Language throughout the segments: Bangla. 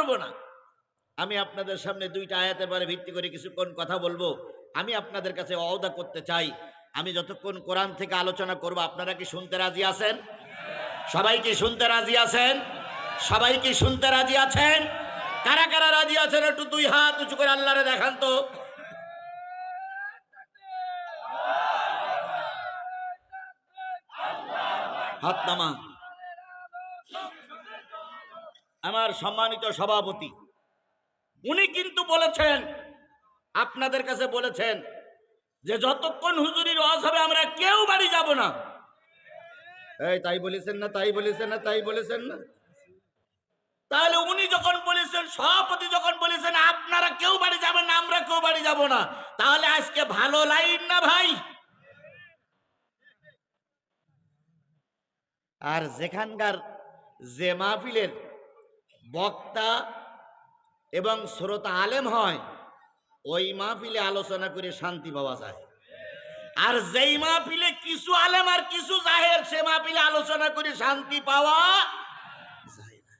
করব না। আমি আপনাদের সামনে দুইটা আয়াতের পরে ভিত্তি করে কিছুক্ষণ কথা বলবো। আমি আপনাদের কাছে ওয়াদা করতে চাই, আমি যতক্ষণ কোরআন থেকে আলোচনা করব আপনারা কি শুনতে রাজি আছেন? সবাই কি শুনতে রাজি আছেন? সবাই কি শুনতে রাজি আছেন? কারা কারা রাজি আছেন একটু দুই হাত উঁচু করে আল্লাহরে দেখান তো। হাত নামা। আমার সম্মানিত সভাপতি উনি কিন্তু বলেছেন, আপনাদের কাছে বলেছেন যে যতক্ষণ হুজুরির ওয়াজ হবে আমরা কেউ বাড়ি যাব না। এই তাই বলেছেন না? তাই বলেছেন না? তাই বলেছেন না? তাহলে উনি যখন বলেছেন, সভাপতি যখন বলেছেন আপনারা কেউ বাড়ি যাবেন না, আমরা কেউ বাড়ি যাব না, তাহলে আজকে ভালো লাইন না ভাই? আর যেখানকার যে মাহফিলের বক্তা এবং শ্রোতা আলেম হয় ওই মাহফিলে আলোচনা করে শান্তি পাওয়া যায়। আর যেই মাহফিলে কিছু আলেম আর কিছু জাহেল, সে মাহফিলে আলোচনা করে শান্তি পাওয়া যায় না।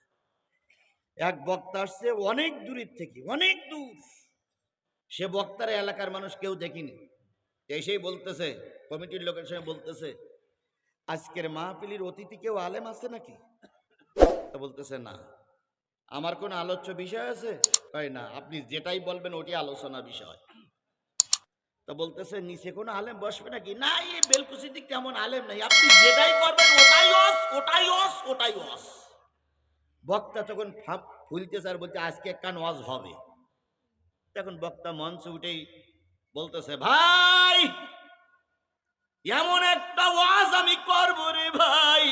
এক বক্তা আসছে অনেক দূরের থেকে, অনেক দূর, সে বক্তার এলাকার মানুষ কেউ দেখিনি, এসেই বলতেছে, কমিটির লোকের সঙ্গে বলতেছে, আজকের মাহফিলের অতিথি কেউ আলেম আছে নাকি? তা বলতেছে না। আমার কোন আলোচ্য বিষয় আছে? তাই না, আপনি যেটাই বলবেন ওটি আলোচনা বিষয়। তা বলতেছে নিচে কোনো আলেম বসবে নাকি? না, এই বেলকুচি দিক তেমন আলেম নাই, আপনি যেটাই করবেন ওটাই ওয়াজ, ওটাই ওয়াজ, ওটাই ওয়াজ। বক্তা তখন ফুলতেছে আর বলতে আজকে কান ওয়াজ হবে। তখন বক্তা মঞ্চে উঠেই বলতেছে, ভাই এমন একটা ওয়াজ আমি করব রে ভাই,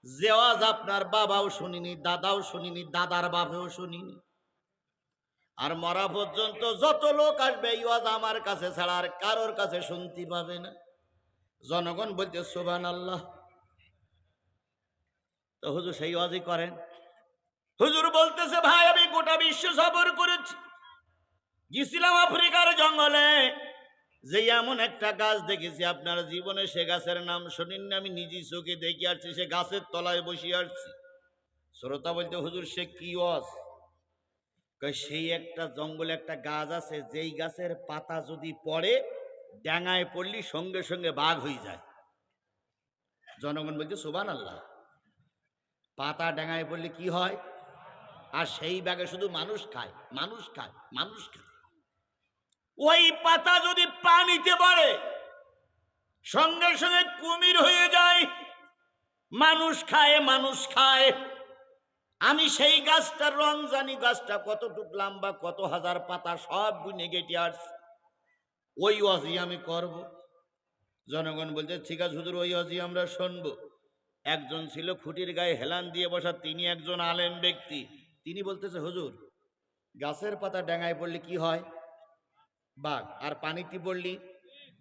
যে ওয়াজ আপনার বাবাও শুনিনি, দাদাও শুনিনি, দাদার বাবাও শুনিনি। আর মরা পর্যন্ত যত লোক আসবে এই ওয়াজ আমার কাছে ছাড়া আর কারোর কাছে শুনতে পাবে না। জনগণ বলতে সুবহানাল্লাহ। তো হুজুর সেই ওয়াজই করেন। হুজুর বলতেছে, ভাই আমি গোটা বিশ্ব সফর করেছি, গেছিলাম আফ্রিকার জঙ্গলে, যে এমন একটা গাছ দেখেছি আপনার জীবনে সে গাছের নাম শুনিনি, আমি নিজে চোখে দেখে আসছি, সে গাছের তলায় বসিয়ে আসছি। শ্রোতা বলতে হুজুর সে কি ওয়াজ? সেই একটা জঙ্গলে একটা গাছ আছে, যেই গাছের পাতা যদি পড়ে ডাঙায় পড়লি সঙ্গে সঙ্গে বাঘ হয়ে যায়। জনগণ বলছে সুবহানাল্লাহ। পাতা ডাঙায় পড়লে কি হয়? আর সেই বাঘে শুধু মানুষ খায়, মানুষ খায়, মানুষ খায়। ওই পাতা যদি পানিতে পড়ে সঙ্গে সঙ্গে কুমির হয়ে যায়, মানুষ খায়, মানুষ খায়। আমি সেই গাছটার রং জানি, গাছটা কতটুক লম্বা, কত হাজার পাতা, সব গুনে গেটে আসছি। ওই ওয়াজি আমি করব। জনগণ বলছে ঠিক আছে হুজুর, ওই ওয়াজি আমরা শুনবো। একজন ছিল খুঁটির গায়ে হেলান দিয়ে বসা, তিনি একজন আলেম ব্যক্তি, তিনি বলতেছে হুজুর গাছের পাতা ডাঙায় পড়লে কি হয়? বাঘ। আর পানিতে পড়লি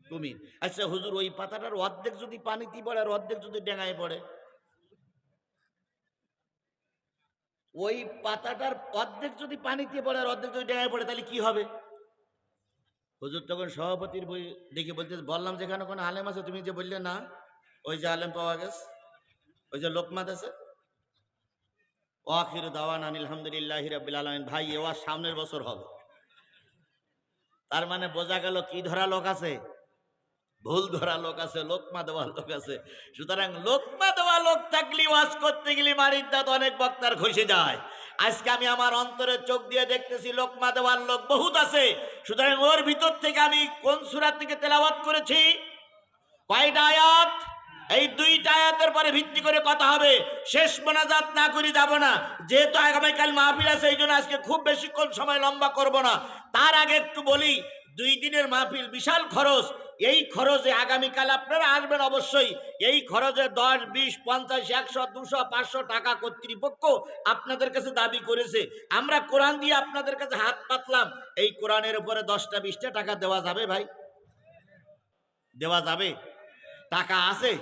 কুমির। আচ্ছা হুজুর ওই পাতাটার অর্ধেক যদি পানিতে পড়ে আর অর্ধেক যদি ডাঙায় পড়ে? ওই পাতাটার অর্ধেক যদি পানিতে পড়ে আর অর্ধেক যদি ডাঙায় পড়ে তাহলে কি হবে? হুজুর তখন সভাপতির বই দেখে বলতেছে, বললাম যেখানে কোনো আলেম আছে, তুমি যে বললে না ওই যে আলেম পাওয়া গেছে, ওই যে লোকমাত আছে। আখির দাওয়ানা আলহামদুলিল্লাহি রাব্বিল আলামিন। ভাই এ ওয়াজ সামনের বছর হবে। তার মানে বোঝা গেল কি ধরা লোক আছে? ভুল ধরা লোক আছে, লোকমা দেওয়া লোক আছে। সুতরাং লোকমা দেওয়া লোক থাকলে ওয়াজ করতে গেলে মারির দাঁত অনেক বক্তার খসে যায়। আজকে আমি আমার অন্তরের চোখ দিয়ে দেখতেছি লোকমা দেওয়ার লোক বহুত আছে। সুতরাং ওর ভিতর থেকে আমি কোন সূরা থেকে তেলাওয়াত করেছি? কয়টা আয়াত? এই দুইটা আয়াতের পরে ভিত্তি করে কথা হবে। শেষ মোনাজাত না করে যাব না, যেহেতু আগামীকাল মাহফিল আছে, এই জন্য আজকে খুব বেশিক্ষণ সময় লম্বা করব না। তার আগে একটু বলি, 2 দিনের মাহফিল, বিশাল খরচ। এই খরচে আগামীকাল আপনারা আসবেন অবশ্যই। এই খরচে 10, 20, 50, 100, 200, 500 টাকা কর্তৃপক্ষ আপনাদের কাছে দাবি করেছে। আমরা কোরআন দিয়ে আপনাদের কাছে হাত পাতলাম, এই কোরআনের উপরে 10টা 20টা টাকা দেওয়া যাবে ভাই? দেওয়া যাবে? টাকা আছে?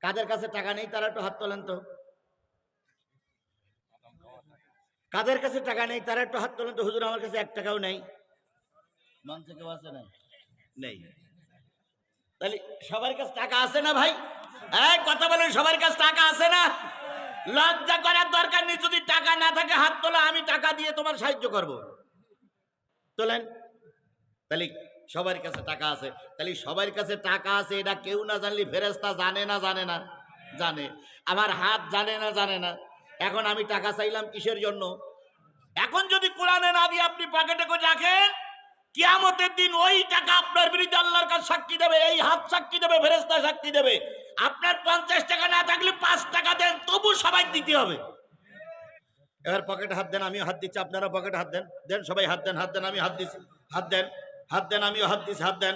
কাদের কাছে টাকা নেই তারা একটু হাত তোলেন তো। কাদের কাছে টাকা নেই তারা একটু হাত তোলেন তো। হুজুর আমার কাছে 1 টাকাও নেই। মঞ্চে কেউ আছে? না, নেই। তাহলে সবার কাছে টাকা আছে না ভাই? এই কথা বলেন, সবার কাছে টাকা আছে না? লজ্জা করার দরকার নেই যদি টাকা না থাকে হাত তোলা, আমি টাকা দিয়ে তোমার সাহায্য করব। তোলেন। তাহলে সবার কাছে টাকা আছে, তাহলে সবার কাছে টাকা আছে এটা কেউ না জানলে ফেরেশতা জানে না জানে না? জানে। আমার হাত জানে না জানে না? এখন আমি টাকা চাইলাম কিসের জন্য? এখন যদি কোরআনে না দিয়ে আপনি পকেটে করে রাখেন, কিয়ামতের দিন ওই টাকা আপনার বিরুদ্ধে আল্লাহর কাছে সাক্ষী দেবে, এই হাত সাক্ষী দেবে, ফেরেশতা সাক্ষী দেবে। আপনার 50 টাকা না থাকলে 5 টাকা দেন, তবু সবাই দিতে হবে। এবার পকেটে হাত দেন, আমিও হাত দিচ্ছি, আপনারা পকেটে হাত দেন, দেন সবাই হাত দেন, হাত দেন, আমি হাত দিচ্ছি, হাত দেন, হাত দেন, আমিও হাত দিচ্ছি, হাত দেন,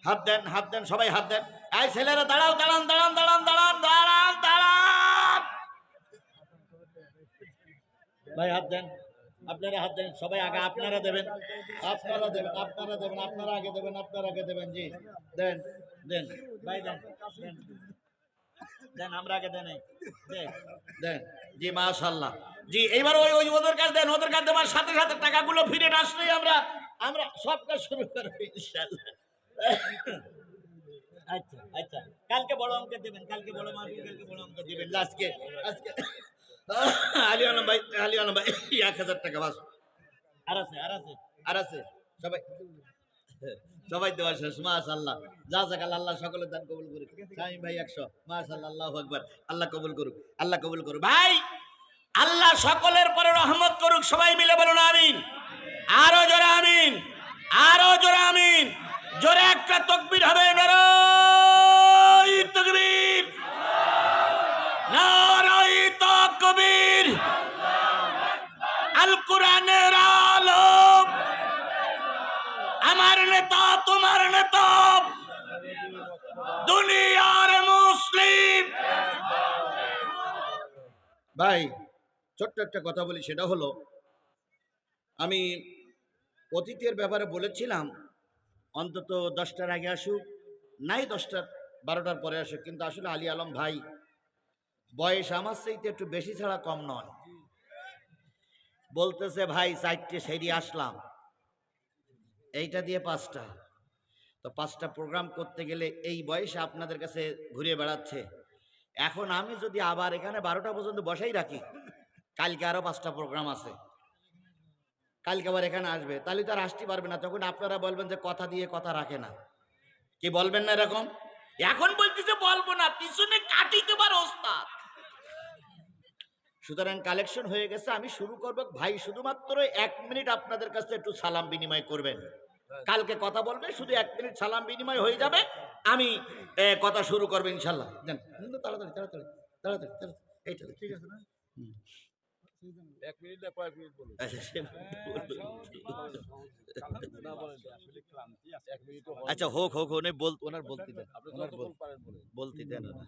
হাত দেন, হাত দেন, সবাই হাত দেন। এই ছেলেরা দাঁড়াও, দাঁড়ান দাঁড়ান দাঁড়ান দাঁড়ান দাঁড়ান দাঁড়ান, ভাই হাত দেন, আপনারা হাত দেন, সবাই আগে আপনারা দেবেন, আপনারা দেবেন, আপনারা দেবেন, আপনারা আগে দেবেন, আপনারা আগে দেবেন, জি দেন, দেন ভাই দেন, দেন, দেন, আমরা আগে দেন, দেন, দেন, জি মাশাআল্লাহ। জি এইবার ওই ওই ওদের কাছে দেন, ওদের কাছে দেওয়ার সাথে সাথে টাকাগুলো ফিরে আসলেই আমরা আমরা সব কাজ শুরু করব ইনশাআল্লাহ। আচ্ছা আচ্ছা, কালকে বড় অঙ্ক দেবেন, কালকে বড় মাহফিল, কালকে বড় অঙ্ক দিবেন। আজকে আজকে আলী আলম ভাই, আলী আলম ভাই 1000 টাকা বাস। আর আছে, আর আছে, আর আছে, সবাই সবাই দেওয়া শেষ। মাশাআল্লাহ, জাযাকাল্লাহ, আল্লাহ সকলের দান কবুল করুক। শামীম ভাই 100, মাশাআল্লাহ, আল্লাহু আকবার, আল্লাহ কবুল করুক, আল্লাহ কবুল করুক। ভাই আল্লাহ সকলের পরে রহমত করুক, সবাই মিলে বলুন আমিন। আরো জোরে আমিন, আরো জোরে আমিন। জোরে একটা তাকবীর হবে, নারায়ে তাকবীর, নারায়ে তাকবীর। আল কোরআনের আলো, আমার নেতা তোমার নেতা, দুনিয়ার মুসলিম। ভাই ছোট্ট একটা কথা বলি, সেটা হলো আমি অতীতের ব্যাপারে বলেছিলাম অন্তত 10টার আগে আসুক, নাই 10টার 12টার পরে আসুক, কিন্তু আসলে আলী আলম ভাই বয়স আমার চাইতে একটু বেশি ছাড়া কম নয়। বলতেছে ভাই 4টে সেরি আসলাম, এইটা দিয়ে 5টা, তো 5টা প্রোগ্রাম করতে গেলে এই বয়সে আপনাদের কাছে ঘুরে বেড়াচ্ছে। এখন আমি যদি আবার এখানে 12টা পর্যন্ত বসাই রাখি, কালকে আরো 5টা প্রোগ্রাম আছে, কালকে আবার এখানে আসবে, তাহলে তো আর আসতে পারবে না। তখন আপনারা বলবেন যে কথা দিয়ে কথা রাখে না, কি বলবেন না এরকম? এখন বলতেছে বলবো না, পিছনে কাটিতে পারো ওস্তাদ। সুতরাং কালেকশন হয়ে গেছে, আমি শুরু করব। ভাই শুধুমাত্র 1 মিনিট আপনাদের কাছে একটু সালাম বিনিময় করবেন, কালকে কথা বলবে, শুধু 1 মিনিট সালাম বিনিময় হয়ে যাবে, আমি কথা শুরু করবো ইনশাল্লাহ। দেন তাড়াতাড়ি তাড়াতাড়ি তাড়াতাড়ি তাড়াতাড়ি, এইটা ঠিক আছে না? 1 মিনিট না কয়েক মিনিট বলুন। আচ্ছা হোক হোক, ওনার বলতে দেন, আপনি ওনার যতক্ষণ পারেন বলুন। বলতে দেন ওনার।